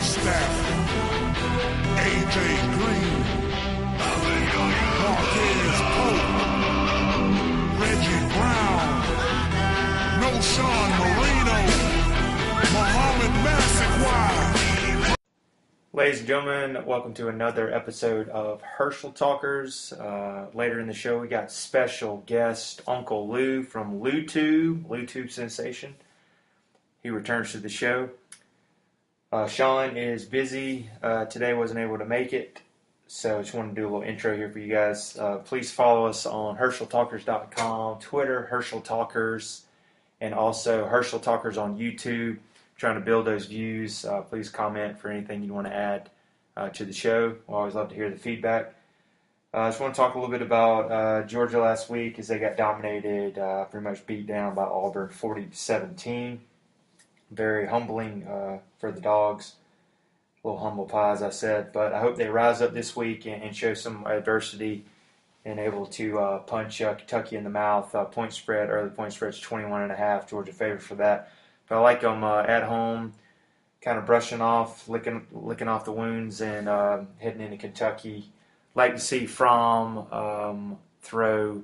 Stafford, AJ Green, Marquez Pope, Reggie Brown, No Sean Marino, Muhammad Massaquoi. Ladies and gentlemen, welcome to another episode of Herschel Talkers. Later in the show, we got special guest Uncle Lou from LouTube sensation. He returns to the show. Sean is busy today, wasn't able to make it, so I just wanted to do a little intro here for you guys. Please follow us on HerschelTalkers.com, Twitter, Herschel Talkers, and also Herschel Talkers on YouTube. Trying to build those views. Please comment for anything you want to add to the show. We always love to hear the feedback. I just want to talk a little bit about Georgia last week as they got dominated, pretty much beat down by Auburn 40-17. Very humbling for the Dawgs. A little humble pie, as I said. But I hope they rise up this week and show some adversity and able to punch Kentucky in the mouth. Early point spread's 21.5. Georgia favored for that. But I like them at home, kind of brushing off, licking off the wounds, and heading into Kentucky. Like to see Fromm throw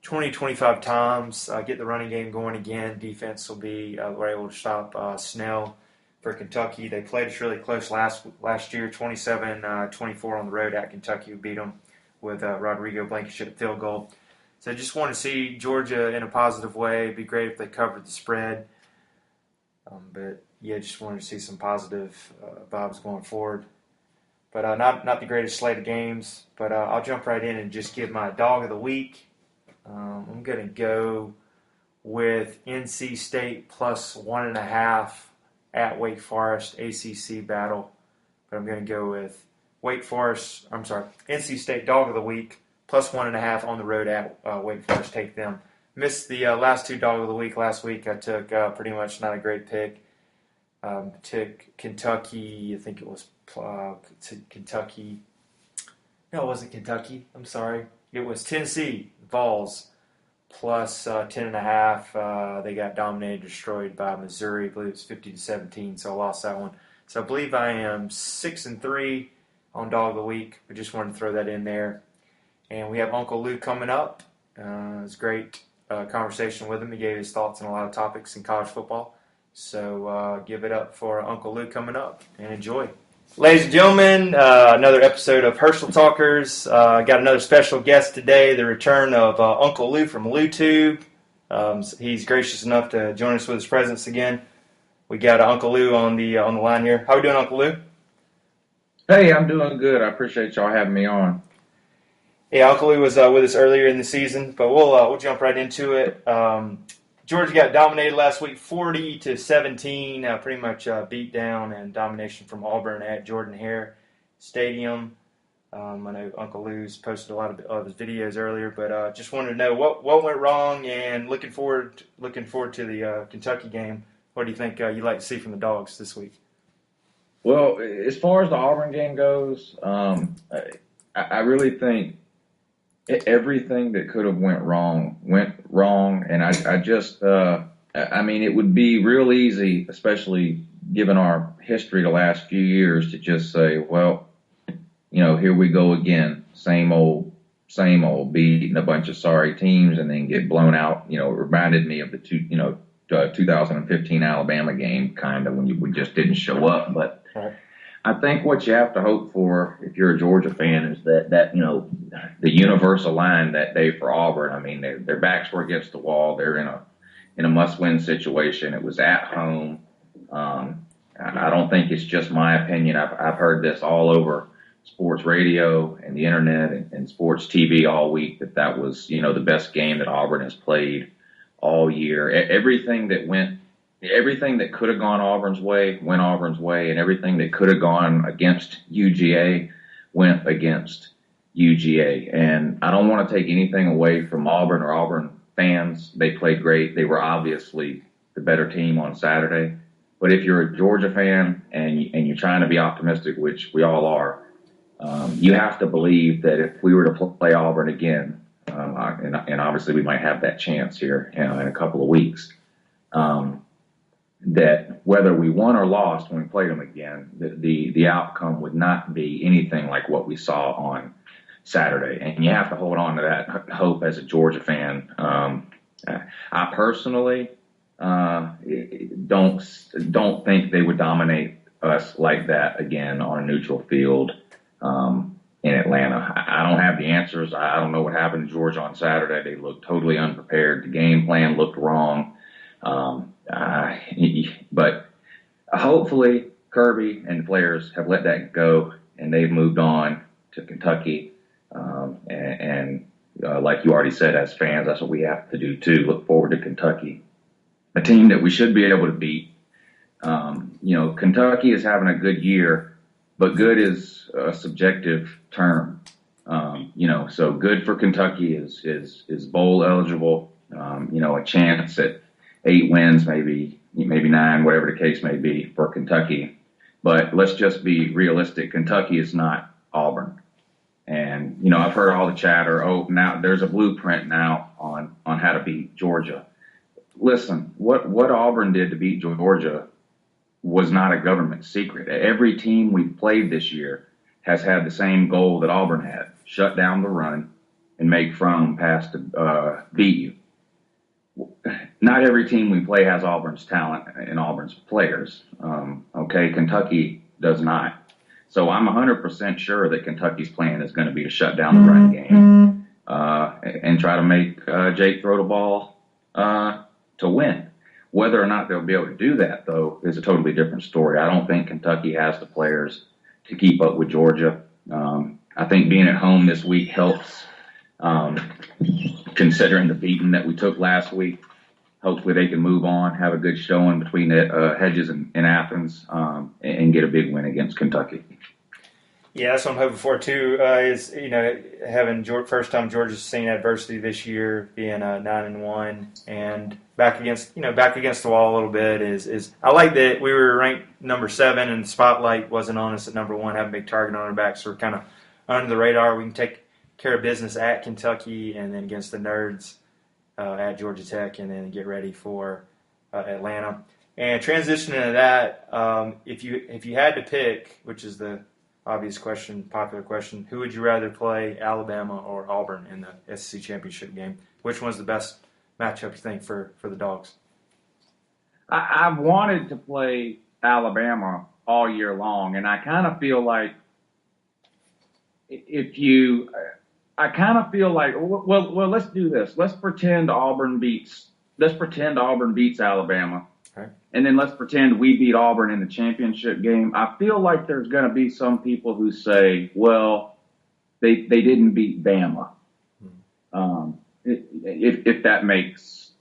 20-25 times, get the running game going again. Defense will be we're able to stop Snell for Kentucky. They played us really close last year, 27-24 on the road at Kentucky. We beat them with Rodrigo Blankenship field goal. So I just want to see Georgia in a positive way. It'd be great if they covered the spread. But yeah, just wanted to see some positive vibes going forward. But not the greatest slate of games. But I'll jump right in and just give my dog of the week. I'm going to go with NC State plus 1.5 at Wake Forest, ACC battle. But I'm going to go with NC State dog of the week plus 1.5 on the road at Wake Forest. Take them. Missed the last two dog of the week last week. I took pretty much not a great pick. Took Kentucky. I think it was Kentucky. No, it wasn't Kentucky. I'm sorry. It was Tennessee Vols plus 10.5. They got dominated, destroyed by Missouri. I believe it was 50-17. So I lost that one. So I believe I am 6-3 on dog of the week. I just wanted to throw that in there. And we have Uncle Lou coming up. It was great. Conversation with him. He gave his thoughts on a lot of topics in college football. So give it up for Uncle Lou coming up and enjoy. Ladies and gentlemen, another episode of Herschel Talkers. Got another special guest today, the return of Uncle Lou from LouTube. He's gracious enough to join us with his presence again. We got Uncle Lou on the line here. How we doing, Uncle Lou? Hey, I'm doing good. I appreciate y'all having me on. Yeah, Uncle Lou was with us earlier in the season, but we'll jump right into it. Georgia got dominated last week, 40-17, pretty much beat down and domination from Auburn at Jordan-Hare Stadium. I know Uncle Lou's posted a lot of his videos earlier, but just wanted to know what went wrong, and looking forward to the Kentucky game. What do you think you'd like to see from the Dawgs this week? Well, as far as the Auburn game goes, I really think everything that could have went wrong, and I just, I mean, it would be real easy, especially given our history the last few years, to just say, well, here we go again, same old, beating a bunch of sorry teams and then get blown out. It reminded me of the 2015 Alabama game, kind of, when we just didn't show up, but. Right. I think what you have to hope for, if you're a Georgia fan, is that the universal line that day for Auburn. I mean, their backs were against the wall. They're in a must-win situation. It was at home. I don't think it's just my opinion. I've heard this all over sports radio and the internet and sports TV all week that was the best game that Auburn has played all year. Everything that could have gone Auburn's way went Auburn's way, and everything that could have gone against UGA went against UGA. And I don't want to take anything away from Auburn or Auburn fans. They played great. They were obviously the better team on Saturday. But if you're a Georgia fan and you're trying to be optimistic, which we all are, you have to believe that if we were to play Auburn again, and obviously we might have that chance here in a couple of weeks, that whether we won or lost when we played them again, the outcome would not be anything like what we saw on Saturday. And you have to hold on to that hope as a Georgia fan. I personally don't think they would dominate us like that again on a neutral field in Atlanta. I don't have the answers. I don't know what happened to Georgia on Saturday. They looked totally unprepared. The game plan looked wrong. But hopefully Kirby and the players have let that go and they've moved on to Kentucky. Like you already said, as fans, that's what we have to do too. Look forward to Kentucky, a team that we should be able to beat. Kentucky is having a good year, but good is a subjective term. So good for Kentucky is bowl eligible. A chance at 8 wins, maybe 9, whatever the case may be for Kentucky. But let's just be realistic. Kentucky is not Auburn. And, I've heard all the chatter. Oh, now there's a blueprint now on how to beat Georgia. Listen, what Auburn did to beat Georgia was not a government secret. Every team we've played this year has had the same goal that Auburn had: shut down the run and make Fromm pass to beat you. Not every team we play has Auburn's talent and Auburn's players. Kentucky does not. So I'm 100% sure that Kentucky's plan is going to be to shut down the run game and try to make Jake throw the ball to win. Whether or not they'll be able to do that, though, is a totally different story. I don't think Kentucky has the players to keep up with Georgia. I think being at home this week helps, considering the beating that we took last week. Hopefully they can move on, have a good showing between Hedges and Athens, and get a big win against Kentucky. Yeah, that's what I'm hoping for too. Is having first time Georgia's seen adversity this year, being 9-1 and back against the wall a little bit. Is I like that we were ranked number 7 and the spotlight wasn't on us at number 1, having a big target on our back, so we're kind of under the radar. We can take care of business at Kentucky and then against the Nerds at Georgia Tech, and then get ready for Atlanta. And transitioning to that, if you had to pick, which is the obvious question, popular question, who would you rather play, Alabama or Auburn in the SEC championship game? Which one's the best matchup you think for the Dawgs? I've wanted to play Alabama all year long, and I kind of feel like well, let's do this. Let's pretend Auburn beats Alabama. Okay. And then let's pretend we beat Auburn in the championship game. I feel like there's going to be some people who say, well, they didn't beat Bama. If that makes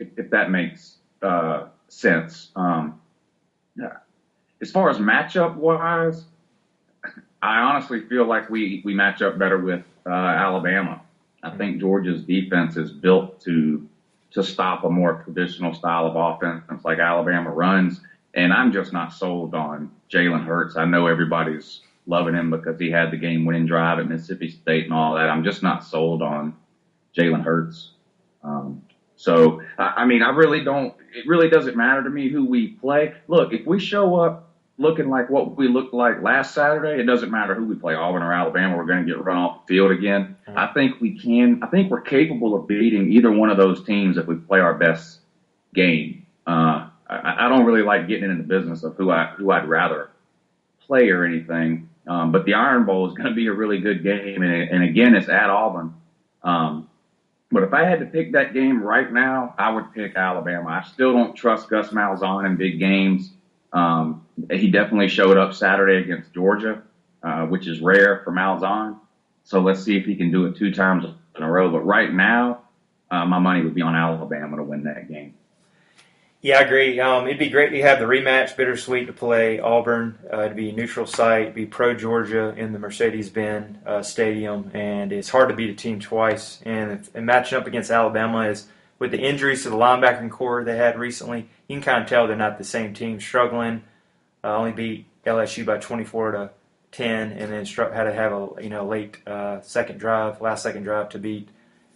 sense. As far as matchup wise, I honestly feel like we match up better with Alabama. I think Georgia's defense is built to stop a more traditional style of offense like Alabama runs. And I'm just not sold on Jalen Hurts. I know everybody's loving him because he had the game-winning drive at Mississippi State and all that. I'm just not sold on Jalen Hurts. I really don't. It really doesn't matter to me who we play. Look, if we show up looking like what we looked like last Saturday, it doesn't matter who we play, Auburn or Alabama, we're going to get run off the field again. I think we're capable of beating either one of those teams if we play our best game. I don't really like getting into the business of who I'd rather play or anything. But the Iron Bowl is going to be a really good game. And again, it's at Auburn. But if I had to pick that game right now, I would pick Alabama. I still don't trust Gus Malzahn in big games. He definitely showed up Saturday against Georgia, which is rare for Malzahn. So let's see if he can do it 2 times in a row. But right now, my money would be on Alabama to win that game. Yeah, I agree. It'd be great to have the rematch. Bittersweet to play Auburn. It'd be a neutral site. It'd be pro-Georgia in the Mercedes-Benz Stadium. And it's hard to beat a team twice. And matching up against Alabama is, with the injuries to the linebacking core they had recently, you can kind of tell they're not the same team. Struggling, only beat LSU by 24-10, and then had to have a late last second drive to beat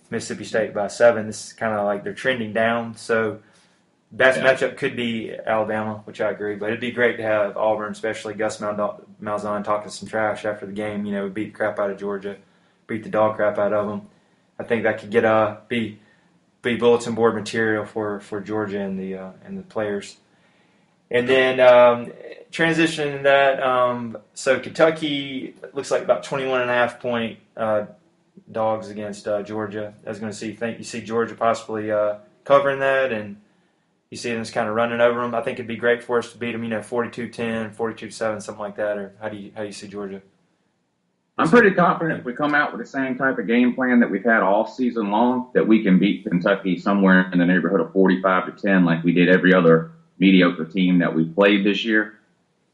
Mississippi State by 7. This is kind of like they're trending down. So best matchup could be Alabama, which I agree. But it'd be great to have Auburn, especially Gus Malzahn, talking some trash after the game. We beat the crap out of Georgia, beat the dog crap out of them. I think that could be bulletin board material for Georgia and the players. And then transitioning that, so Kentucky looks like about 21.5 point dogs against Georgia. I was going to think you see Georgia possibly covering that, and you see them just kind of running over them. I think it'd be great for us to beat them, 42-10, 42-7, something like that. Or how do you see Georgia? I'm pretty confident if we come out with the same type of game plan that we've had all season long, that we can beat Kentucky somewhere in the neighborhood of 45-10, like we did every other mediocre team that we played this year.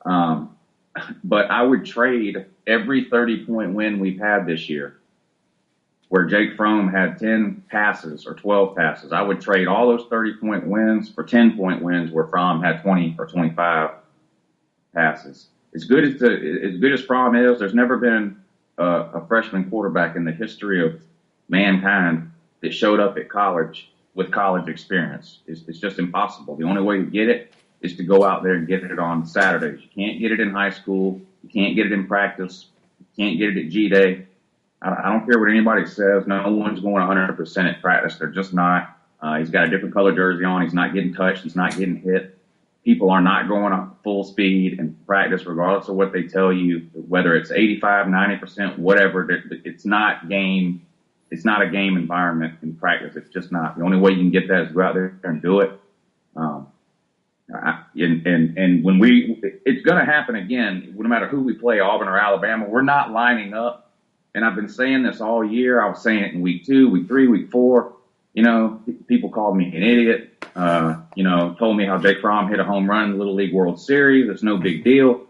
But I would trade every 30-point win we've had this year, where Jake Fromm had 10 passes or 12 passes. I would trade all those 30-point wins for 10-point wins where Fromm had 20 or 25 passes. As good as Fromm is, there's never been a freshman quarterback in the history of mankind that showed up at college with college experience. It's just impossible. The only way to get it is to go out there and get it on Saturdays. You can't get it in high school. You can't get it in practice. You can't get it at G-Day. I don't care what anybody says. No one's going 100% at practice. They're just not. He's got a different color jersey on. He's not getting touched. He's not getting hit. People are not going up full speed in practice, regardless of what they tell you, whether it's 85, 90%, whatever. It's not game. It's not a game environment in practice. It's just not. The only way you can get that is go out there and do it. And when it's going to happen again, no matter who we play, Auburn or Alabama, we're not lining up. And I've been saying this all year. I was saying it in week 2, week 3, week 4. People called me an idiot. Told me how Jake Fromm hit a home run in the Little League World Series. It's no big deal.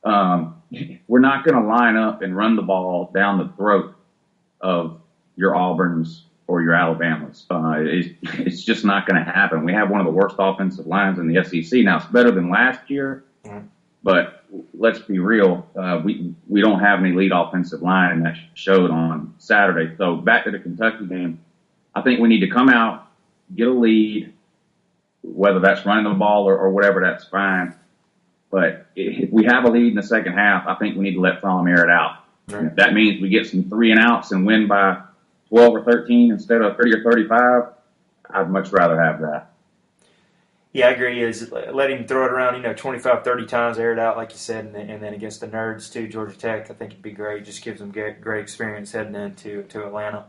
We're not going to line up and run the ball down the throat of your Auburns or your Alabamas. It's just not going to happen. We have one of the worst offensive lines in the SEC. Now, it's better than last year, but let's be real. We don't have an elite offensive line, and that showed on Saturday. So back to the Kentucky game, I think we need to come out, get a lead, whether that's running the ball or whatever, that's fine. But if we have a lead in the second half, I think we need to let Fromm air it out. Right. If that means we get some 3 and outs and win by 12 or 13 instead of 30 or 35, I'd much rather have that. Yeah, I agree. Is let him throw it around, 25, 30 times, air it out, like you said, and then against the Nerds, too, Georgia Tech, I think it'd be great. Just gives them great experience heading into Atlanta.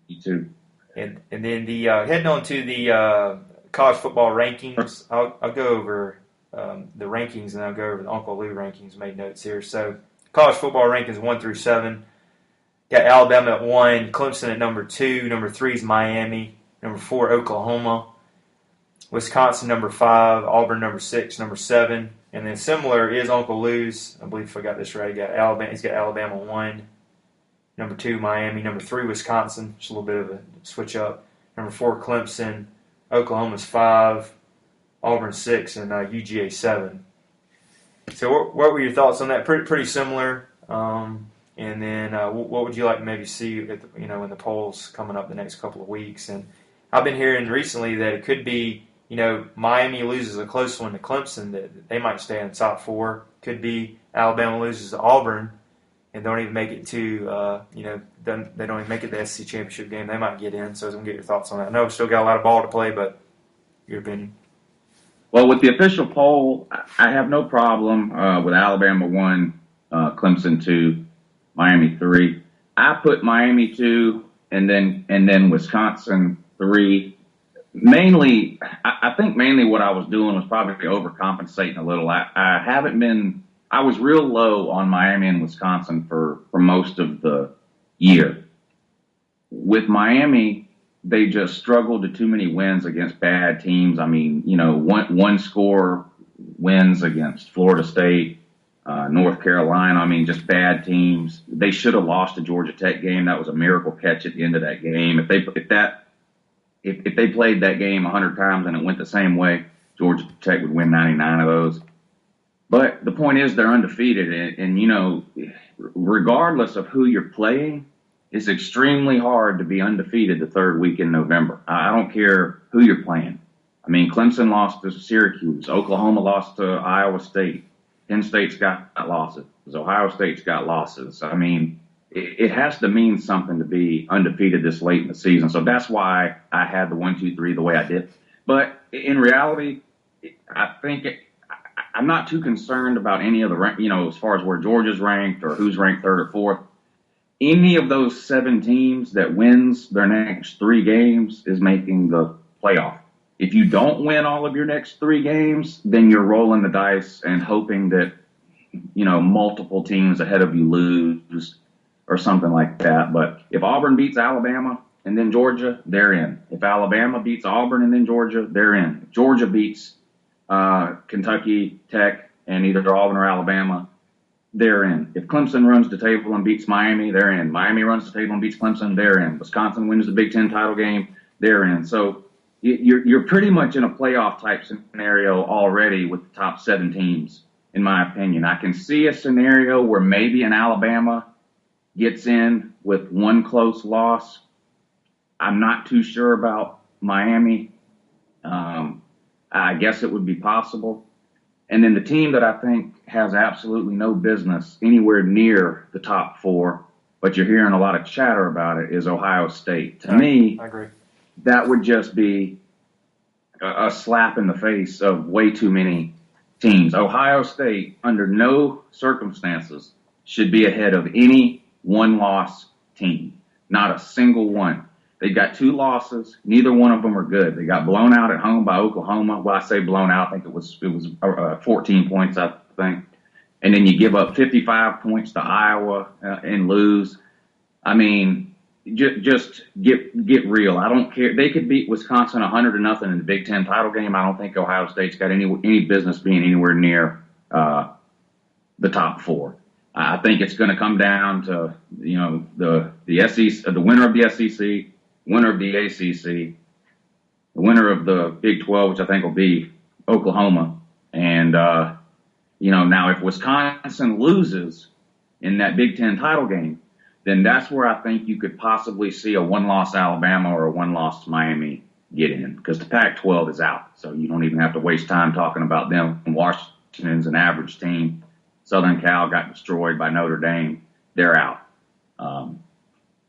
You too. And then the heading on to the college football rankings, I'll go over the rankings, and I'll go over the Uncle Lou rankings, made notes here. So college football rankings 1 through 7. Got Alabama at 1, Clemson at number 2, number 3 is Miami, number 4 Oklahoma, Wisconsin number 5, Auburn number 6, number 7, and then similar is Uncle Lou's. I believe if I got this right, he's got Alabama 1, number 2 Miami, number 3 Wisconsin, just a little bit of a switch up, number 4 Clemson, Oklahoma's 5, Auburn 6, and UGA 7. So what were your thoughts on that? Pretty similar. And then what would you like to maybe see at in the polls coming up the next couple of weeks? And I've been hearing recently that it could be, Miami loses a close one to Clemson, that they might stay in the top 4. Could be Alabama loses to Auburn and don't even make it to, they don't even make it to the SEC championship game. They might get in. So I was going to get your thoughts on that. I know we still got a lot of ball to play, but your opinion. Well, with the official poll, I have no problem with Alabama 1, Clemson 2, Miami 3. I put Miami 2 and then Wisconsin 3. I think mainly what I was doing was probably overcompensating a little. I was real low on Miami and Wisconsin for most of the year. With Miami, they just struggled to too many wins against bad teams. I mean, one score wins against Florida State, North Carolina. I mean, just bad teams. They should have lost the Georgia Tech game. That was a miracle catch at the end of that game. If they played that game 100 times and it went the same way, Georgia Tech would win 99 of those. But the point is, they're undefeated, and regardless of who you're playing, it's extremely hard to be undefeated the third week in November. I don't care who you're playing. I mean, Clemson lost to Syracuse. Oklahoma lost to Iowa State. Penn State's got losses. Ohio State's got losses. I mean, it has to mean something to be undefeated this late in the season. So that's why I had the 1-2-3 the way I did. But in reality, I think I'm not too concerned about any of the, as far as where Georgia's ranked or who's ranked third or fourth. Any of those 7 teams that wins their next 3 games is making the playoff. If you don't win all of your next 3 games, then you're rolling the dice and hoping that, multiple teams ahead of you lose or something like that. But if Auburn beats Alabama and then Georgia, they're in. If Alabama beats Auburn and then Georgia, they're in. If Georgia beats Kentucky, Tech, and either Auburn or Alabama, they're in. If Clemson runs the table and beats Miami, they're in. Miami runs the table and beats Clemson, they're in. Wisconsin wins the Big Ten title game, they're in. So you're pretty much in a playoff type scenario already with the top 7 teams, in my opinion. I can see a scenario where maybe an Alabama gets in with 1 close loss. I'm not too sure about Miami. I guess it would be possible. And then the team that I think has absolutely no business anywhere near the top 4, but you're hearing a lot of chatter about it, is Ohio State. To me, I agree. That would just be a slap in the face of way too many teams. Ohio State, under no circumstances, should be ahead of any 1-loss team. Not a single one. They got 2 losses. Neither one of them are good. They got blown out at home by Oklahoma. Well, I say blown out. I think it was 14 points, I think. And then you give up 55 points to Iowa and lose. I mean, just get real. I don't care. They could beat Wisconsin 100-0 in the Big Ten title game. I don't think Ohio State's got any business being anywhere near the top 4. I think it's going to come down to the SEC, the winner of the SEC, winner of the ACC, the winner of the Big 12, which I think will be Oklahoma. And, now if Wisconsin loses in that Big Ten title game, then that's where I think you could possibly see a 1-loss Alabama or a 1-loss Miami get in, because the Pac-12 is out. So you don't even have to waste time talking about them. Washington's an average team. Southern Cal got destroyed by Notre Dame. They're out.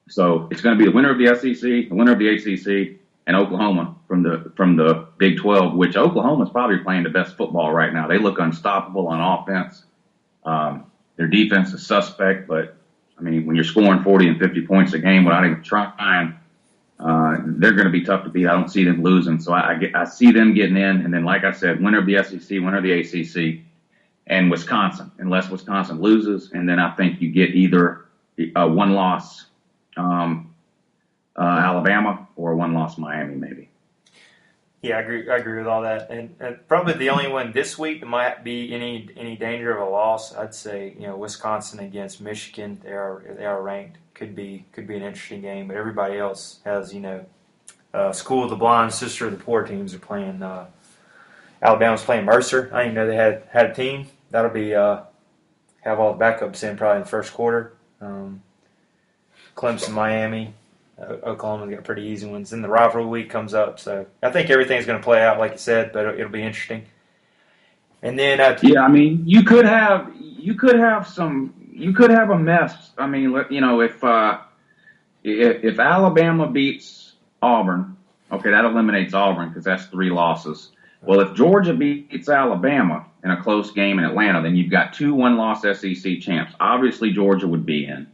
So it's going to be the winner of the SEC, the winner of the ACC, and Oklahoma from the Big 12, which Oklahoma's probably playing the best football right now. They look unstoppable on offense. Their defense is suspect, but I mean, when you're scoring 40 and 50 points a game without even trying, they're going to be tough to beat. I don't see them losing. So I see them getting in. And then, like I said, winner of the SEC, winner of the ACC, and Wisconsin, unless Wisconsin loses. And then I think you get either a 1-loss Alabama or a 1-loss Miami, maybe. Yeah, I agree with all that, and probably the only one this week that might be any danger of a loss, I'd say, Wisconsin against Michigan. They are ranked. Could be an interesting game, but everybody else has School of the Blind, Sister of the Poor teams are playing. Alabama's playing Mercer. I didn't know they had a team. That'll be have all the backups in probably in the first quarter. Clemson, Miami. Oklahoma's got pretty easy ones. Then the rivalry week comes up, so I think everything's going to play out like you said, but it'll be interesting. And then, I mean, you could have a mess. I mean, if Alabama beats Auburn, okay, that eliminates Auburn because that's 3 losses. Well, if Georgia beats Alabama in a close game in Atlanta, then you've got 2 1-loss SEC champs. Obviously, Georgia would be in.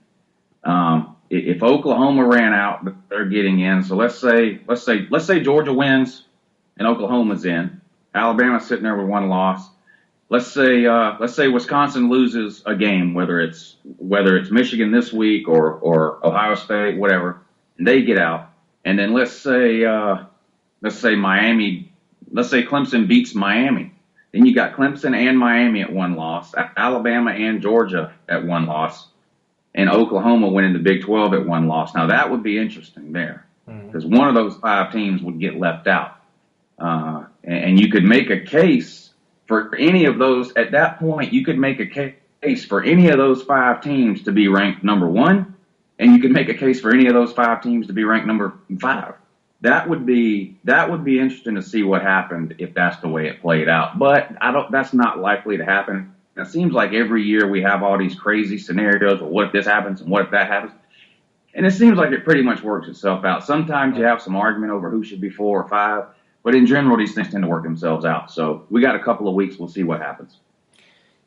If Oklahoma ran out, they're getting in. So let's say Georgia wins and Oklahoma's in. Alabama's sitting there with 1 loss. Let's say Wisconsin loses a game, whether it's Michigan this week or Ohio State, whatever, and they get out. And then let's say Clemson beats Miami. Then you got Clemson and Miami at 1 loss, Alabama and Georgia at 1 loss. And Oklahoma winning the Big 12 at 1 loss. Now, that would be interesting there because one of those 5 teams would get left out. And you could make a case for any of those. At that point, you could make a case for any of those 5 teams to be ranked number 1, and you could make a case for any of those 5 teams to be ranked number 5. That would be interesting to see what happened if that's the way it played out. But that's not likely to happen. It seems like every year we have all these crazy scenarios of what if this happens and what if that happens. And it seems like it pretty much works itself out. Sometimes you have some argument over who should be 4 or 5, but in general, these things tend to work themselves out. So we got a couple of weeks. We'll see what happens.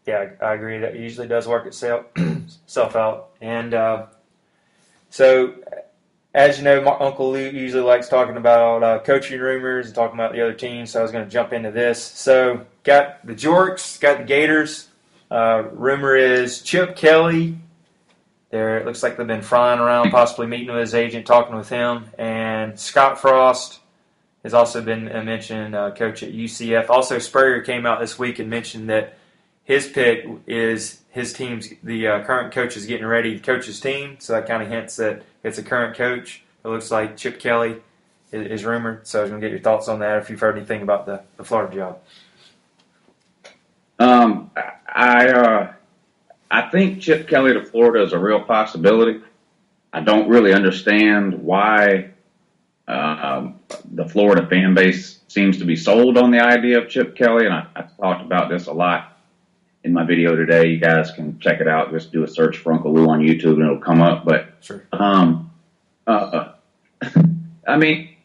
Yeah, I agree. That usually does work itself out. And so, as you know, Uncle Lou usually likes talking about coaching rumors and talking about the other teams, so I was going to jump into this. So, got the Jorks, got the Gators. Rumor is Chip Kelly. It looks like they've been flying around, possibly meeting with his agent, talking with him. And Scott Frost has also been mentioned, coach at UCF. Also, Spurrier came out this week and mentioned that his pick is his team's, the current coach is getting ready to coach his team. So that kind of hints that it's a current coach. It looks like Chip Kelly is rumored. So I was going to get your thoughts on that if you've heard anything about the Florida job. I think Chip Kelly to Florida is a real possibility. I don't really understand why the Florida fan base seems to be sold on the idea of Chip Kelly, and I talked about this a lot in my video today. You guys can check it out. Just do a search for Uncle Lou on YouTube, and it'll come up. But sure. I mean,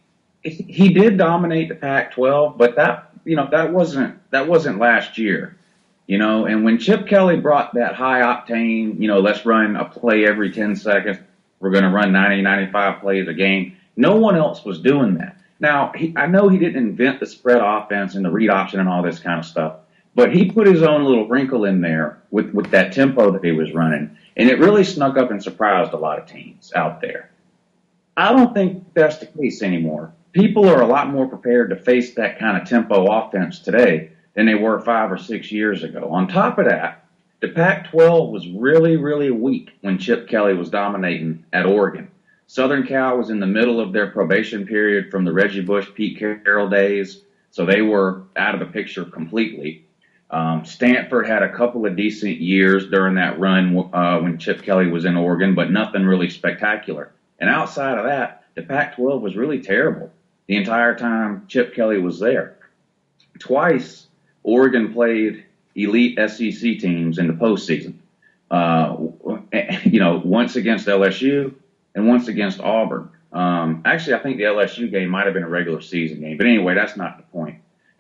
he did dominate the Pac-12, but that wasn't last year. And when Chip Kelly brought that high octane, let's run a play every 10 seconds. We're going to run 90, 95 plays a game. No one else was doing that. Now, I know he didn't invent the spread offense and the read option and all this kind of stuff, but he put his own little wrinkle in there with that tempo that he was running, and it really snuck up and surprised a lot of teams out there. I don't think that's the case anymore. People are a lot more prepared to face that kind of tempo offense today than they were 5 or 6 years ago. On top of that, the Pac-12 was really, really weak when Chip Kelly was dominating at Oregon. Southern Cal was in the middle of their probation period from the Reggie Bush, Pete Carroll days, so they were out of the picture completely. Stanford had a couple of decent years during that run when Chip Kelly was in Oregon, but nothing really spectacular. And outside of that, the Pac-12 was really terrible the entire time Chip Kelly was there. Twice, Oregon played elite SEC teams in the postseason. Once against LSU and once against Auburn. Actually, I think the LSU game might have been a regular season game. But anyway, that's not the point.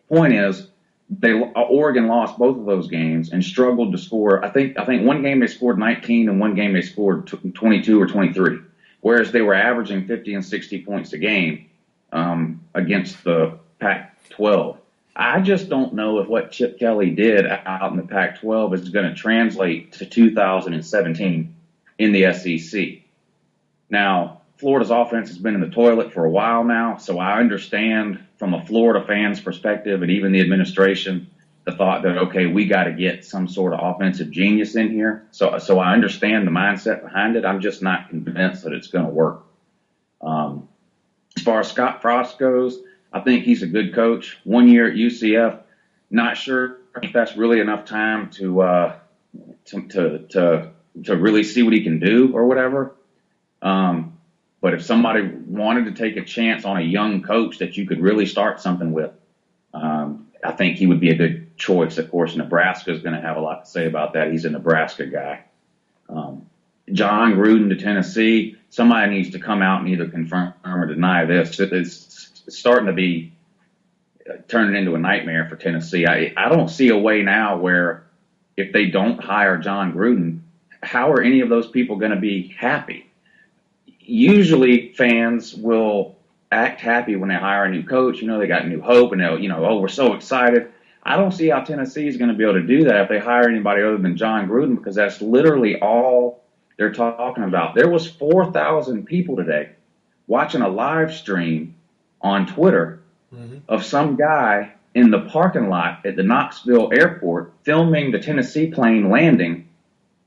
The point is, Oregon lost both of those games and struggled to score. I think one game they scored 19 and one game they scored 22 or 23, whereas they were averaging 50 and 60 points a game against the Pac-12. I just don't know if what Chip Kelly did out in the Pac-12 is going to translate to 2017 in the SEC. Now, Florida's offense has been in the toilet for a while now, so I understand from a Florida fan's perspective and even the administration the thought that, okay, we got to get some sort of offensive genius in here. So I understand the mindset behind it. I'm just not convinced that it's going to work. As far as Scott Frost goes, I think he's a good coach. 1 year at UCF, not sure if that's really enough time to really see what he can do or whatever. But if somebody wanted to take a chance on a young coach that you could really start something with, I think he would be a good choice. Of course, Nebraska is going to have a lot to say about that. He's a Nebraska guy. John Gruden to Tennessee, somebody needs to come out and either confirm or deny this. It's starting to be turning into a nightmare for Tennessee. I don't see a way now where if they don't hire John Gruden, how are any of those people going to be happy? Usually fans will act happy when they hire a new coach. They got new hope and they'll, we're so excited. I don't see how Tennessee is going to be able to do that if they hire anybody other than John Gruden, because that's literally all they're talking about. There was 4,000 people today watching a live stream on Twitter of some guy in the parking lot at the Knoxville airport filming the Tennessee plane landing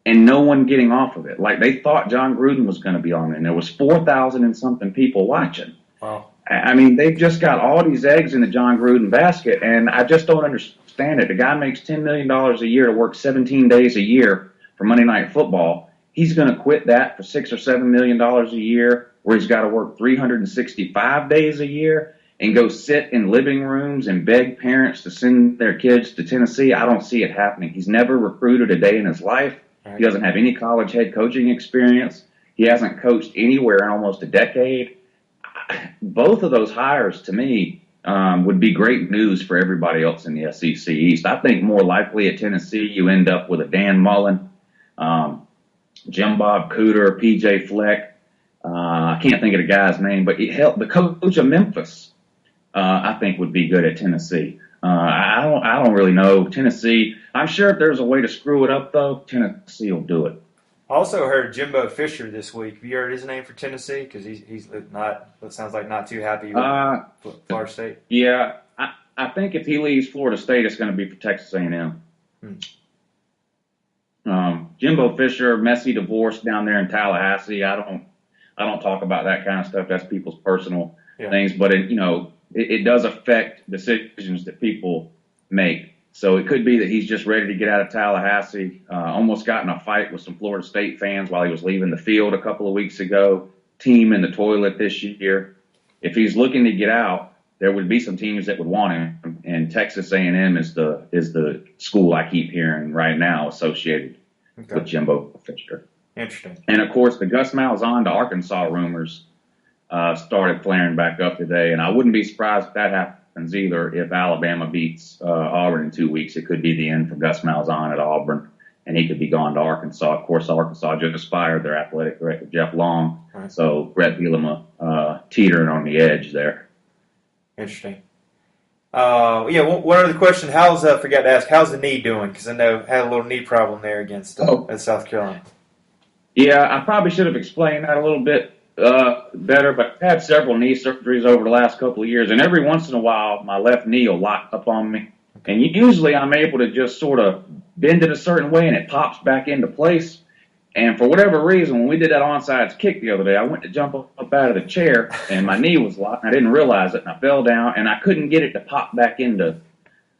and no one getting off of it. Like they thought John Gruden was going to be on it. And there was 4,000 and something people watching. Wow. I mean, they've just got all these eggs in the John Gruden basket, and I just don't understand it. The guy makes $10 million a year to work 17 days a year for Monday Night Football. He's going to quit that for $6 or $7 million a year where he's got to work 365 days a year and go sit in living rooms and beg parents to send their kids to Tennessee. I don't see it happening. He's never recruited a day in his life. He doesn't have any college head coaching experience. He hasn't coached anywhere in almost a decade. Both of those hires, to me, would be great news for everybody else in the SEC East. I think more likely at Tennessee, you end up with a Dan Mullen, Jim Bob Cooter, PJ Fleck. I can't think of the guy's name, but the coach of Memphis, I think would be good at Tennessee. I don't really know Tennessee. I'm sure if there's a way to screw it up, though, Tennessee will do it. I also heard Jimbo Fisher this week. Have you heard his name for Tennessee? Because he's not. It sounds like not too happy with Florida State. Yeah, I think if he leaves Florida State, it's going to be for Texas A&M. Jimbo Fisher, messy divorce down there in Tallahassee. I don't talk about that kind of stuff. That's people's personal things, but it does affect decisions that people make. So it could be that he's just ready to get out of Tallahassee. Almost got in a fight with some Florida State fans while he was leaving the field a couple of weeks ago. Team in the toilet this year. If he's looking to get out, there would be some teams that would want him. And Texas A&M is the school I keep hearing right now associated with Jimbo Fisher. Interesting. And of course, the Gus Malzahn to Arkansas rumors started flaring back up today, and I wouldn't be surprised if that happens either. If Alabama beats Auburn in 2 weeks, it could be the end for Gus Malzahn at Auburn, and he could be gone to Arkansas. Of course, Arkansas just fired their athletic director, Jeff Long, so Brett Bielema teetering on the edge there. Interesting. One other question. Forgot to ask, how's the knee doing? Because I know had a little knee problem there against at South Carolina. Yeah, I probably should have explained that a little bit better, but I've had several knee surgeries over the last couple of years, and every once in a while, my left knee will lock up on me. And usually I'm able to just sort of bend it a certain way, and it pops back into place. And for whatever reason, when we did that onside kick the other day, I went to jump up out of the chair, and my knee was locked. I didn't realize it, and I fell down, and I couldn't get it to pop back into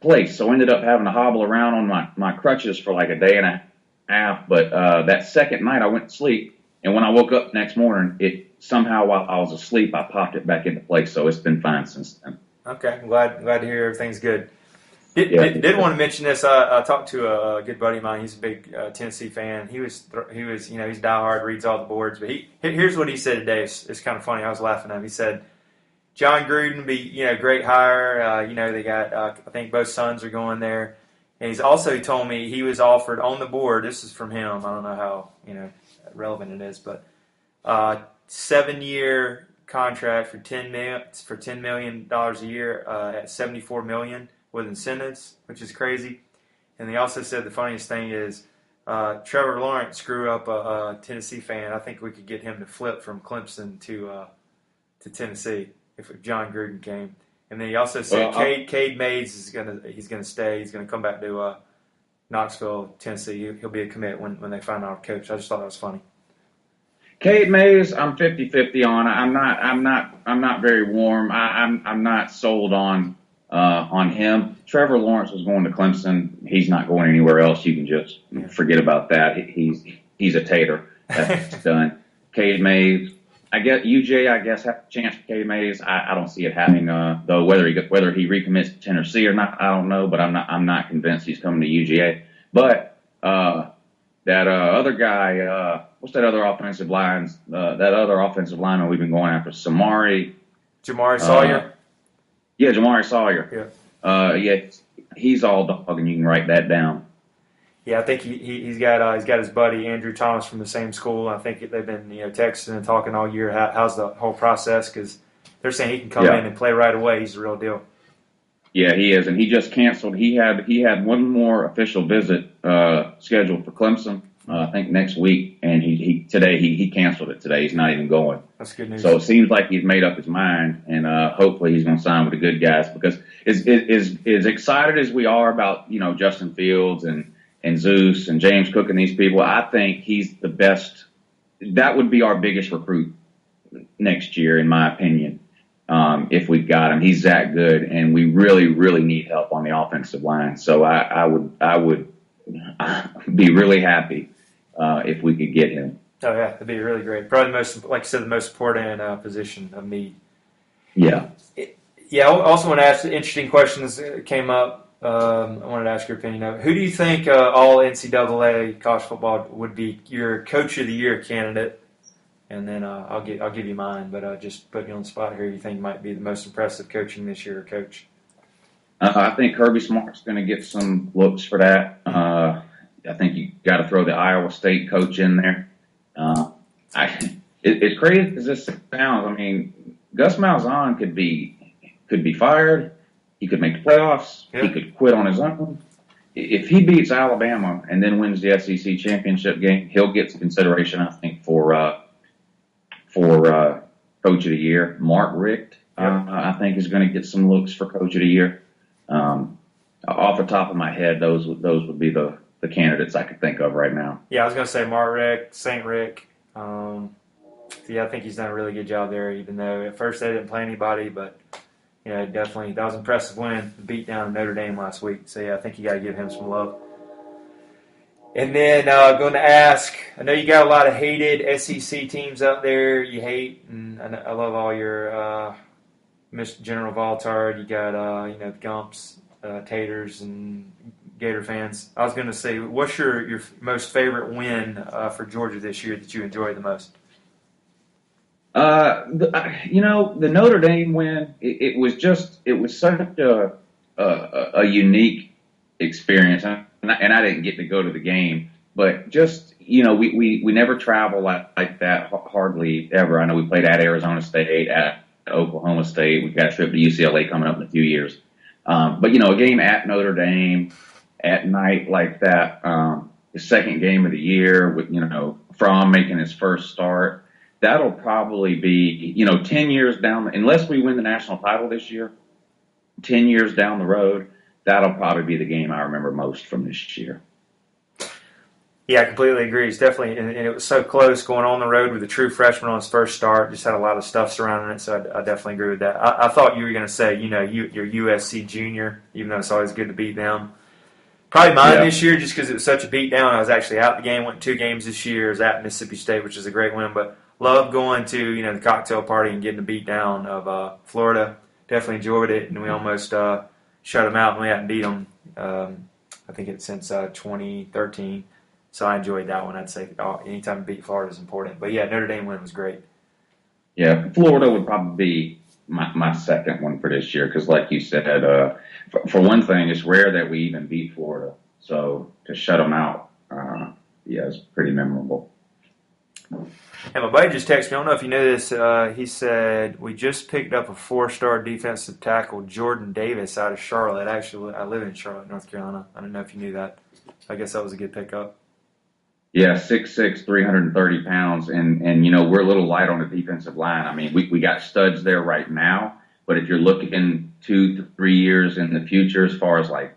place. So I ended up having to hobble around on my crutches for like a day and a half. But that second night, I went to sleep, and when I woke up the next morning, it somehow while I was asleep, I popped it back into place. So it's been fine since then. Okay, glad to hear everything's good. Did want to mention this. I talked to a good buddy of mine. He's a big Tennessee fan. He was he's diehard, reads all the boards. But here's what he said today. It's kind of funny. I was laughing at him. He said, John Gruden be great hire. They got I think both sons are going there. And he told me he was offered on the board. This is from him. I don't know how relevant it is, but 7-year contract for $10 million a year at $74 million. With incentives, which is crazy. And they also said the funniest thing is Trevor Lawrence screwed up a Tennessee fan. I think we could get him to flip from Clemson to Tennessee if John Gruden came. And then he also said Cade Mays he's gonna stay. He's gonna come back to Knoxville, Tennessee. He'll be a commit when they find out a coach. I just thought that was funny. Cade Mays, I'm 50-50 on. I'm not very warm. I'm not sold on him. Trevor Lawrence was going to Clemson. He's not going anywhere else. You can just forget about that. He's a tater. That's done. Cade Mays, I guess have a chance for Cade Mays. I don't see it happening though. Whether he recommits to Tennessee or not, I don't know. But I'm not convinced he's coming to UGA. But that other guy, what's that other offensive lineman we've been going after? Jamari Sawyer. Yeah, Jamari Sawyer. Yeah. He's all dog, and you can write that down. Yeah, I think he's got his buddy Andrew Thomas from the same school. I think they've been texting and talking all year. How's the whole process? Because they're saying he can come in and play right away. He's the real deal. Yeah, he is, and he just canceled. He had one more official visit scheduled for Clemson. I think next week, and he canceled it today. He's not even going. That's good news. So it seems like he's made up his mind, and hopefully he's going to sign with the good guys. Because as excited as we are about Justin Fields and Zeus and James Cook and these people, I think he's the best. That would be our biggest recruit next year, in my opinion. If we've got him, he's that good, and we really, really need help on the offensive line. So I would be really happy if we could get him. Oh yeah, that'd be really great. Probably the most, like I said, the most important position of need. Yeah. Yeah, I also want to ask interesting questions that came up. I wanted to ask your opinion of who do you think all NCAA college football would be your coach of the year candidate, and then I'll give you mine, but just put me on the spot here. You think might be the most impressive coaching this year, coach? I think Kirby Smart's going to get some looks for that. I think you got to throw the Iowa State coach in there. It's crazy as this sounds. I mean, Gus Malzahn could be fired. He could make the playoffs. Yeah. He could quit on his own. If he beats Alabama and then wins the SEC championship game, he'll get some consideration, I think, for coach of the year. Mark Richt, I think, is going to get some looks for coach of the year. Off the top of my head, those would be the candidates I could think of right now. Yeah, I was going to say Mark Richt, St. Rick. Yeah, I think he's done a really good job there, even though at first they didn't play anybody, but definitely that was an impressive win, beat down Notre Dame last week. So yeah, I think you got to give him some love. And then going to ask, I know you got a lot of hated SEC teams out there you hate, and I love all your Mr. General Voltard. You got the Gumps, Taters, and Gator fans. I was going to say, what's your most favorite win for Georgia this year that you enjoyed the most? The Notre Dame win, it was such a unique experience, and I didn't get to go to the game, but just, we never travel like that hardly ever. I know we played at Arizona State, at Oklahoma State. We've got a trip to UCLA coming up in a few years. But a game at Notre Dame at night like that, the second game of the year with, Fromm making his first start, that'll probably be, 10 years down, unless we win the national title this year, 10 years down the road, that'll probably be the game I remember most from this year. Yeah, I completely agree. It's definitely, and it was so close going on the road with a true freshman on his first start. Just had a lot of stuff surrounding it, so I definitely agree with that. I thought you were going to say, your USC junior, even though it's always good to beat them. Probably mine this year, just because it was such a beat down. I was actually out the game, went 2 games this year. I was at Mississippi State, which is a great win, but loved going to the cocktail party and getting the beat down of Florida. Definitely enjoyed it, and we almost shut them out, and we hadn't beat them. I think it's since 2013. So I enjoyed that one. I'd say anytime to beat Florida is important. But yeah, Notre Dame win was great. Yeah, Florida would probably be my second one for this year because, like you said, for one thing, it's rare that we even beat Florida. So to shut them out, it's pretty memorable. And my buddy just texted me. I don't know if you know this. He said, we just picked up a 4-star defensive tackle, Jordan Davis, out of Charlotte. Actually, I live in Charlotte, North Carolina. I don't know if you knew that. I guess that was a good pickup. Yeah, 6'6", 330 pounds, and we're a little light on the defensive line. I mean, we got studs there right now, but if you're looking 2 to 3 years in the future, as far as like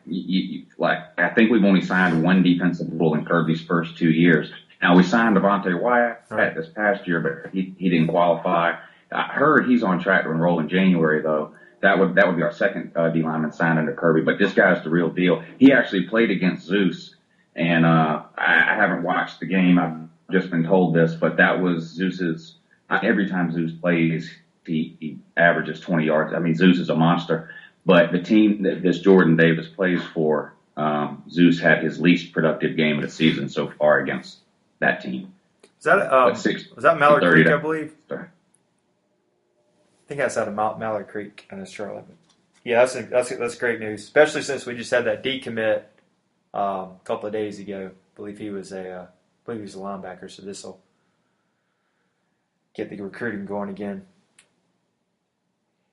I think we've only signed one defensive rule in Kirby's first 2 years. Now we signed Devontae Wyatt this past year, but he didn't qualify. I heard he's on track to enroll in January though. That would be our second D lineman signed under Kirby, but this guy's the real deal. He actually played against Zeus. And I haven't watched the game. I've just been told this, but that was Zeus's. Every time Zeus plays, he averages 20 yards. I mean, Zeus is a monster. But the team that this Jordan Davis plays for, Zeus had his least productive game of the season so far against that team. Was that Mallard Creek, I believe? Sorry. I think that's out of Mallard Creek in Charlotte. Yeah, that's great news, especially since we just had that decommit. A couple of days ago, I believe he was a linebacker, so this will get the recruiting going again.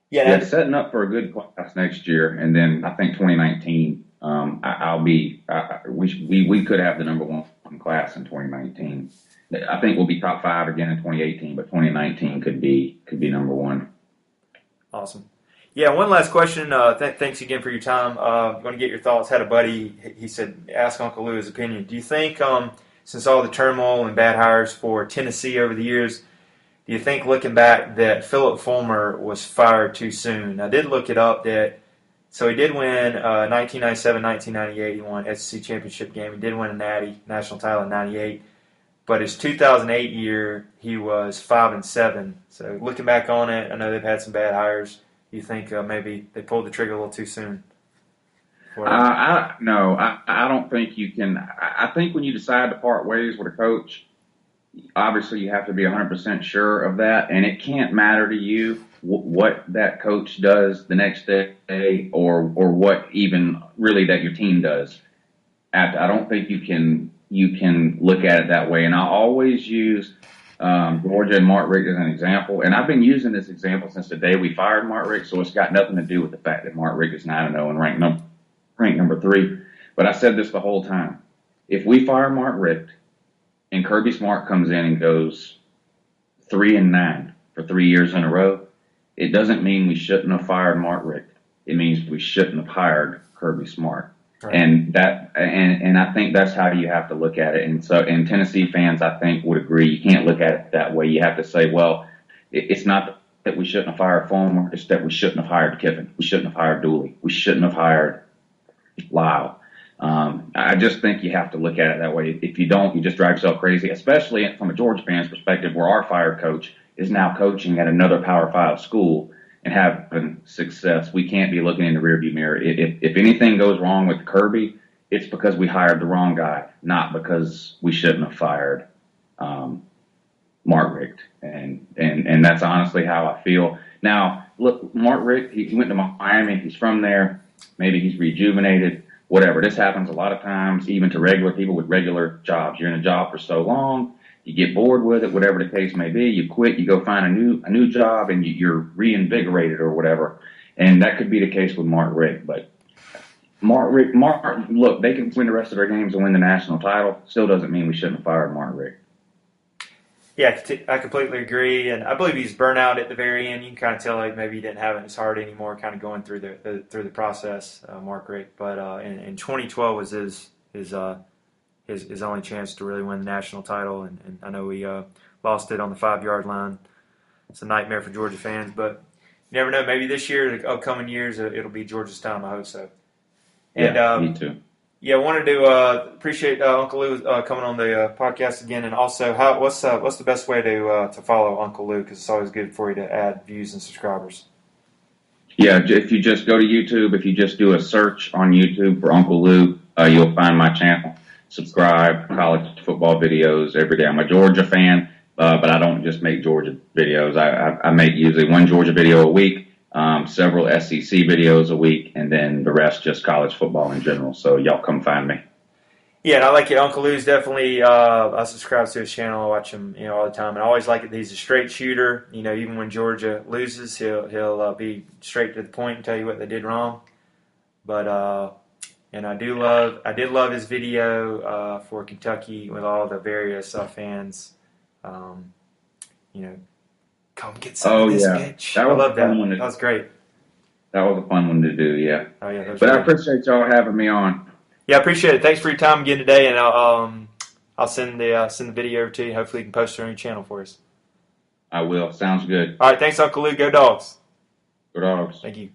Yeah, setting up for a good class next year, and then I think 2019. We could have the number one class in 2019. I think we'll be top 5 again in 2018, but 2019 could be number one. Awesome. Yeah, one last question. Thanks again for your time. I'm going to get your thoughts. Had a buddy, he said, ask Uncle Lou his opinion. Do you think, since all the turmoil and bad hires for Tennessee over the years, do you think, looking back, that Philip Fulmer was fired too soon? I did look it up. So he did win 1997, 1998. He won SEC championship game. He did win a national title in 98. But his 2008 year, he was 5-7. So looking back on it, I know they've had some bad hires. You think maybe they pulled the trigger a little too soon? No, I don't think you can. I think when you decide to part ways with a coach, obviously you have to be 100% sure of that, and it can't matter to you what that coach does the next day or what even really that your team does. I don't think you can look at it that way. And I always use Georgia and Mark Richt as an example, and I've been using this example since the day we fired Mark Richt, so it's got nothing to do with the fact that Mark Richt is 9-0 and ranked number 3. But I said this the whole time. If we fire Mark Richt and Kirby Smart comes in and goes 3-9 for 3 years in a row, it doesn't mean we shouldn't have fired Mark Richt. It means we shouldn't have hired Kirby Smart. Right. And I think that's how you have to look at it. And Tennessee fans, I think, would agree. You can't look at it that way. You have to say, well, it's not that we shouldn't have fired Fulmer. It's that we shouldn't have hired Kiffin. We shouldn't have hired Dooley. We shouldn't have hired Lyle. I just think you have to look at it that way. If you don't, you just drive yourself crazy, especially from a Georgia fan's perspective, where our fired coach is now coaching at another Power 5 school and having success. We can't be looking in the rearview mirror. If anything goes wrong with Kirby, it's because we hired the wrong guy, not because we shouldn't have fired Mark Richt. And that's honestly how I feel. Now, look, Mark Richt, he went to Miami. He's from there. Maybe he's rejuvenated. Whatever. This happens a lot of times, even to regular people with regular jobs. You're in a job for so long, you get bored with it, whatever the case may be. You quit, you go find a new job, and you're reinvigorated or whatever. And that could be the case with Mark Richt. But Mark, look, they can win the rest of their games and win the national title. Still doesn't mean we shouldn't have fired Mark Richt. Yeah, I completely agree, and I believe he's burnt out at the very end. You can kind of tell like maybe he didn't have it in his heart anymore, kind of going through the process, Mark Richt. But in 2012 was his only chance to really win the national title, and I know we lost it on the 5-yard line. It's a nightmare for Georgia fans, but you never know. Maybe this year, the upcoming years, it'll be Georgia's time. I hope so. And, yeah, me too. Yeah, I wanted to appreciate Uncle Lou coming on the podcast again, and also what's the best way to follow Uncle Lou, because it's always good for you to add views and subscribers. Yeah, if you just go to YouTube, if you just do a search on YouTube for Uncle Lou, you'll find my channel. Subscribe, college football videos every day. I'm a Georgia fan, but I don't just make Georgia videos. I make usually one Georgia video a week. Several SEC videos a week, and then the rest just college football in general. So y'all come find me. Yeah, and I like it. Uncle Lou's definitely. I subscribe to his channel. I watch him, all the time, and I always like it. He's a straight shooter. Even when Georgia loses, he'll be straight to the point and tell you what they did wrong. But and I did love his video for Kentucky with all the various fans. Come get some of this bitch. I love that. That was great. That was a fun one to do, yeah. Oh, yeah. But I appreciate y'all having me on. Yeah, I appreciate it. Thanks for your time again today, and I'll send the video over to you. Hopefully you can post it on your channel for us. I will. Sounds good. All right, thanks, Uncle Lou. Go Dogs. Go Dogs. Thank you.